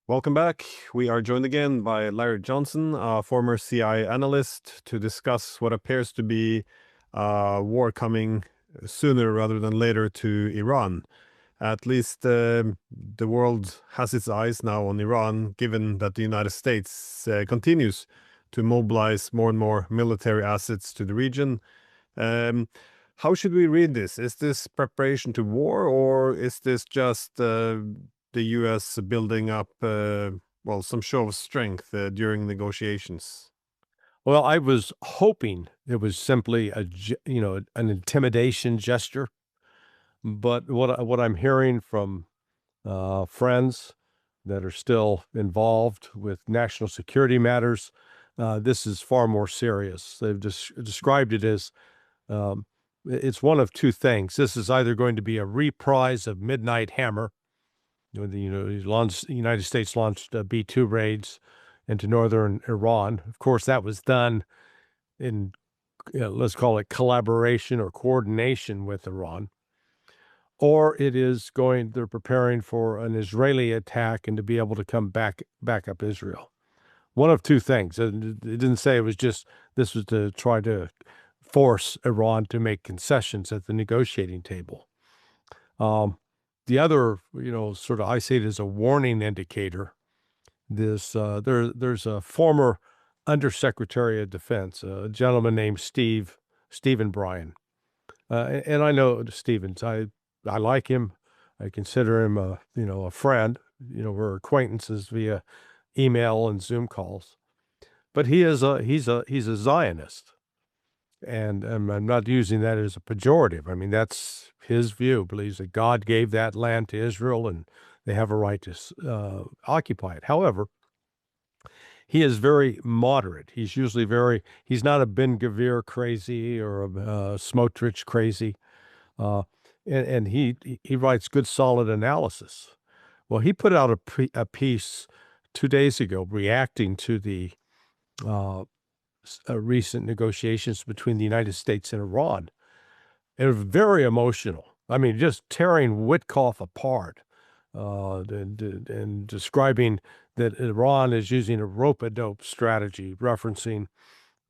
Welcome back. We are joined again by Larry Johnson, a former CI analyst, to discuss what appears to be a war coming sooner rather than later to Iran. At least the world has its eyes now on Iran, given that the United States continues to mobilize more and more military assets to the region. Um, how should we read this? Is this preparation to war, or is this just the U.S. building up, well, some show of strength during negotiations? Well, I was hoping it was simply an intimidation gesture, but what I'm hearing from friends that are still involved with national security matters, this is far more serious. They've described it as um, it's one of two things. This is either going to be a reprise of Midnight Hammer. The United States launched B-2 raids into northern Iran. Of course, that was done in, let's call it collaboration or coordination with Iran. Or they're preparing for an Israeli attack and to be able to come back up Israel. One of two things. It didn't say this was to try to force Iran to make concessions at the negotiating table. The other, sort of, I see it as a warning indicator. There's a former Undersecretary of Defense, a gentleman named Stephen Bryan, and I know Stevens. I like him. I consider him a friend. We're acquaintances via email and Zoom calls. But he's a Zionist, and I'm not using that as a pejorative. I mean, that's his view. Believes that God gave that land to Israel, and they have a right to occupy it. However, he is very moderate. He's not a Ben Gvir crazy or a Smotrich crazy. Uh, and he writes good, solid analysis. Well, he put out a piece 2 days ago reacting to the recent negotiations between the United States and Iran. It was very emotional. I mean, just tearing Witkoff apart and describing that Iran is using a rope-a-dope strategy, referencing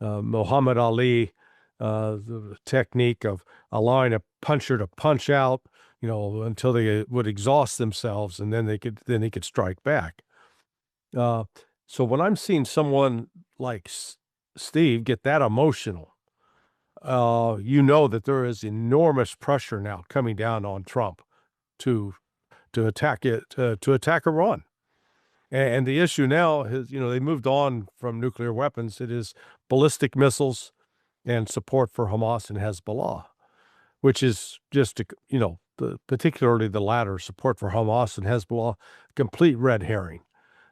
Muhammad Ali, the technique of allowing a puncher to punch out, until they would exhaust themselves, and then he could strike back. Uh, so when I'm seeing someone like Steve get that emotional, that there is enormous pressure now coming down on Trump to to attack Iran. And the issue now is, they moved on from nuclear weapons. It is ballistic missiles and support for Hamas and Hezbollah, which is just, particularly the latter, support for Hamas and Hezbollah, complete red herring.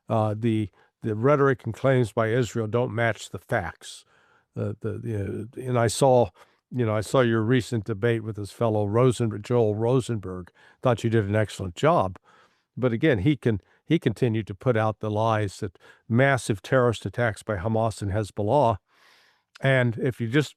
The rhetoric and claims by Israel don't match the facts. And I saw your recent debate with his fellow Joel Rosenberg. Thought you did an excellent job. But again, he continued to put out the lies that massive terrorist attacks by Hamas and Hezbollah. And if you just,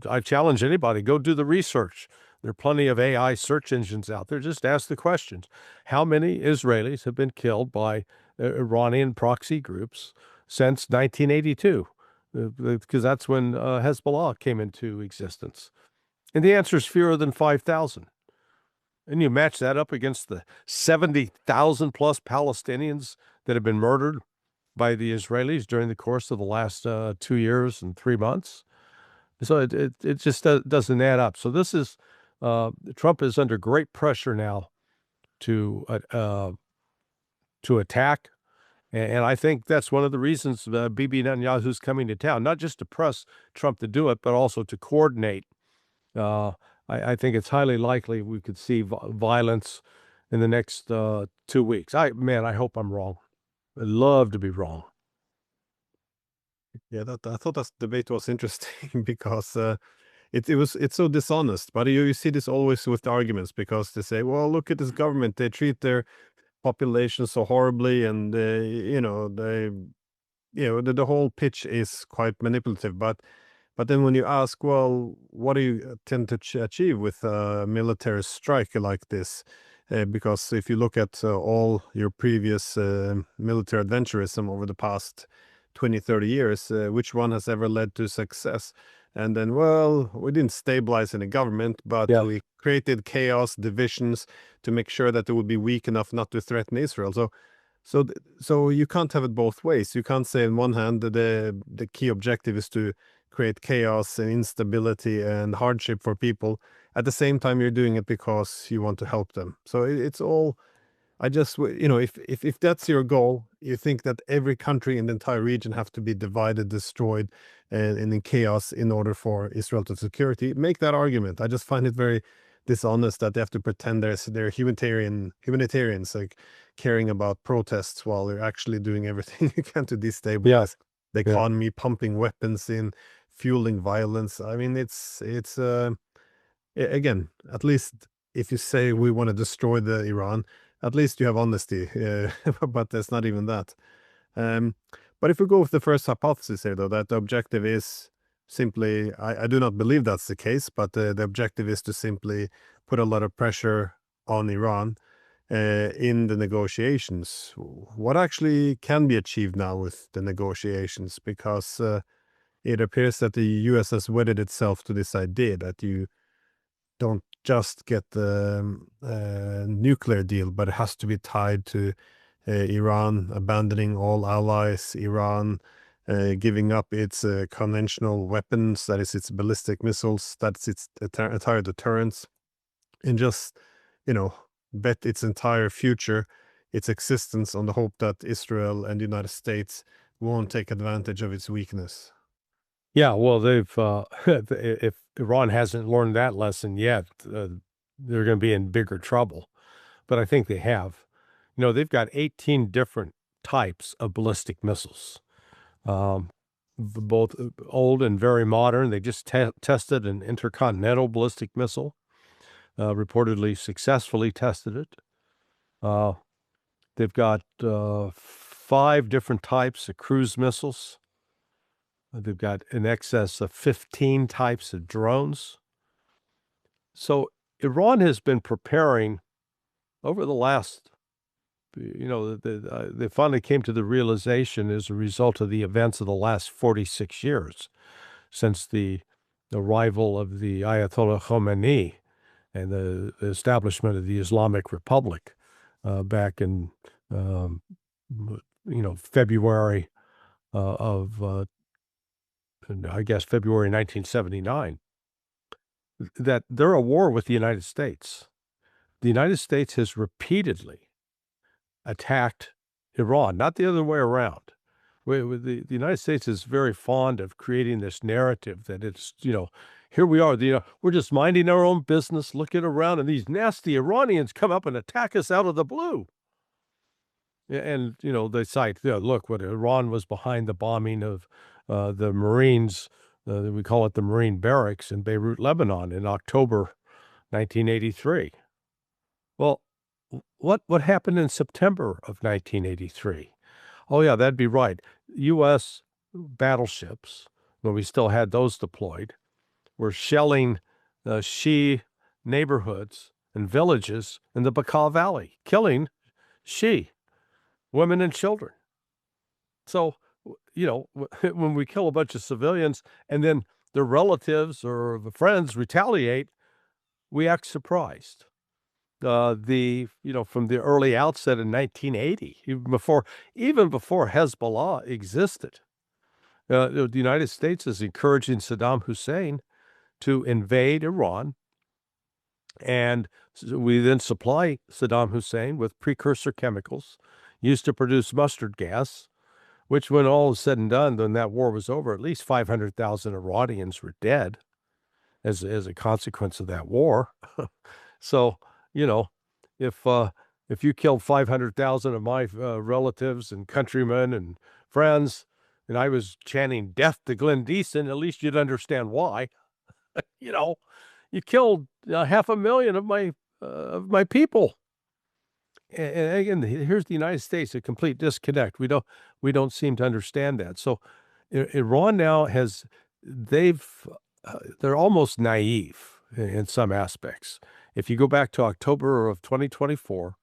I challenge anybody, go do the research. There are plenty of AI search engines out there. Just ask the questions. How many Israelis have been killed by Iranian proxy groups since 1982? Because that's when Hezbollah came into existence. And the answer is fewer than 5,000. And you match that up against the 70,000 plus Palestinians that have been murdered by the Israelis during the course of the last 2 years and 3 months. So it just doesn't add up. So this is Trump is under great pressure now to attack. And I think that's one of the reasons Bibi Netanyahu's coming to town, not just to press Trump to do it, but also to coordinate. I think it's highly likely we could see violence in the next 2 weeks. I hope I'm wrong. I'd love to be wrong. Yeah, I thought that debate was interesting because it's so dishonest. But you see this always with the arguments, because they say, well, look at this government, they treat their population so horribly, and the whole pitch is quite manipulative. But then when you ask, well, what do you tend to achieve with a military strike like this? because if you look at all your previous military adventurism over the past 20, 30 years, which one has ever led to success? And then, well, we didn't stabilize in the government, but Yeah. we created chaos, divisions to make sure that it would be weak enough not to threaten Israel. So you can't have it both ways. You can't say on one hand that the key objective is to create chaos and instability and hardship for people. At the same time, you're doing it because you want to help them. So it's all. I just, if that's your goal, you think that every country in the entire region have to be divided, destroyed, and in chaos in order for Israel to security. Make that argument. I just find it very dishonest that they have to pretend they're humanitarians, like caring about protests while they're actually doing everything you can to destabilize the Yeah. economy, pumping weapons in, fueling violence. I mean, it's again, at least if you say we want to destroy the Iran, at least you have honesty. But there's not even that. Um, but if we go with the first hypothesis here, though, that the objective is simply, I do not believe that's the case, but the objective is to simply put a lot of pressure on Iran in the negotiations. What actually can be achieved now with the negotiations? Because it appears that the US has wedded itself to this idea that you don't just get the nuclear deal, but it has to be tied to Iran abandoning all allies, Iran giving up its conventional weapons, that is its ballistic missiles, that's its entire deterrence, and just, bet its entire future, its existence on the hope that Israel and the United States won't take advantage of its weakness. Yeah, well, they've if Iran hasn't learned that lesson yet, they're going to be in bigger trouble. But I think they have. They've got 18 different types of ballistic missiles, both old and very modern. They just tested an intercontinental ballistic missile, reportedly successfully tested it. They've got 5 different types of cruise missiles. They've got in excess of 15 types of drones. So Iran has been preparing over the last, they finally came to the realization as a result of the events of the last 46 years since the arrival of the Ayatollah Khomeini and the establishment of the Islamic Republic back in, February of I guess February 1979, that they're at war with the United States. The United States has repeatedly attacked Iran, not the other way around. The United States is very fond of creating this narrative that it's, here we are, we're just minding our own business, looking around, and these nasty Iranians come up and attack us out of the blue. And, they cite, look, what Iran was behind the bombing of the Marines, we call it the Marine Barracks in Beirut, Lebanon in October 1983. Well, what happened in September of 1983? Oh, yeah, that'd be right. U.S. battleships, when we still had those deployed, were shelling Shia neighborhoods and villages in the Bekaa Valley, killing Shia women and children. So, when we kill a bunch of civilians and then their relatives or the friends retaliate, we act surprised. From the early outset in 1980, even before Hezbollah existed, the United States is encouraging Saddam Hussein to invade Iran, and we then supply Saddam Hussein with precursor chemicals used to produce mustard gas, which, when all is said and done, when that war was over, at least 500,000 Iranians were dead as a consequence of that war. So, if you killed 500,000 of my relatives and countrymen and friends, and I was chanting death to Glenn Diesen, at least you'd understand why. You killed 500,000 of my people. And again, here's the United States, a complete disconnect. We don't seem to understand that. So Iran now they're almost naive in some aspects. If you go back to October of 2024,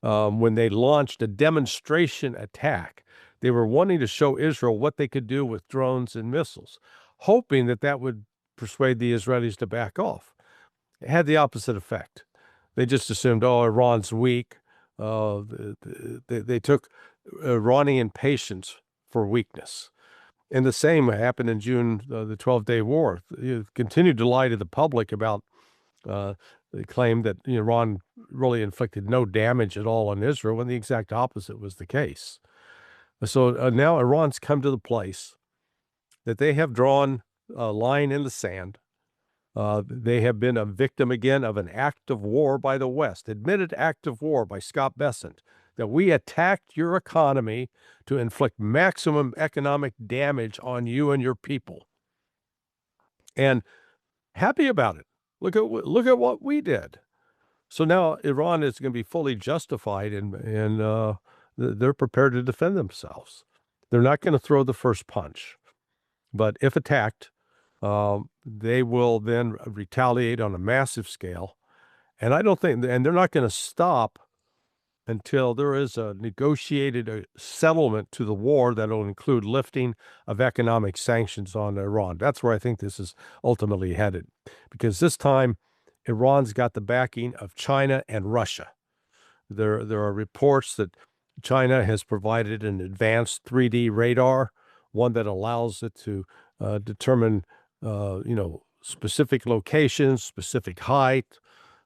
when they launched a demonstration attack, they were wanting to show Israel what they could do with drones and missiles, hoping that that would persuade the Israelis to back off. It had the opposite effect. They just assumed, oh, Iran's weak. They took Iranian patience for weakness. And the same happened in June, the 12-day war. It continued to lie to the public about they claimed that Iran really inflicted no damage at all on Israel, when the exact opposite was the case. So now Iran's come to the place that they have drawn a line in the sand. They have been a victim again of an act of war by the West, admitted act of war by Scott Bessent, that we attacked your economy to inflict maximum economic damage on you and your people. And happy about it. Look at what we did. So now Iran is going to be fully justified, and they're prepared to defend themselves. They're not going to throw the first punch, but if attacked, they will then retaliate on a massive scale. And they're not going to stop until there is a negotiated settlement to the war that will include lifting of economic sanctions on Iran. That's where I think this is ultimately headed, because this time Iran's got the backing of China and Russia. There are reports that China has provided an advanced 3D radar, one that allows it to determine specific locations, specific height,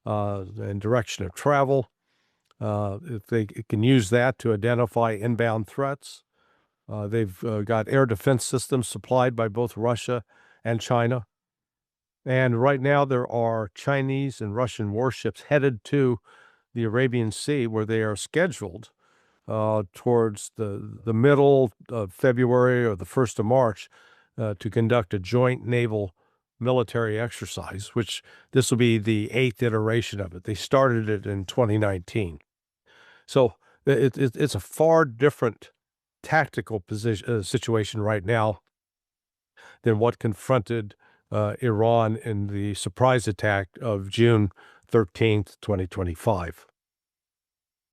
and direction of travel. If they can use that to identify inbound threats. They've got air defense systems supplied by both Russia and China. And right now there are Chinese and Russian warships headed to the Arabian Sea, where they are scheduled towards the middle of February or the 1st of March to conduct a joint naval military exercise, which this will be the 8th iteration of it. They started it in 2019. So it's a far different tactical situation right now than what confronted Iran in the surprise attack of June 13th, 2025.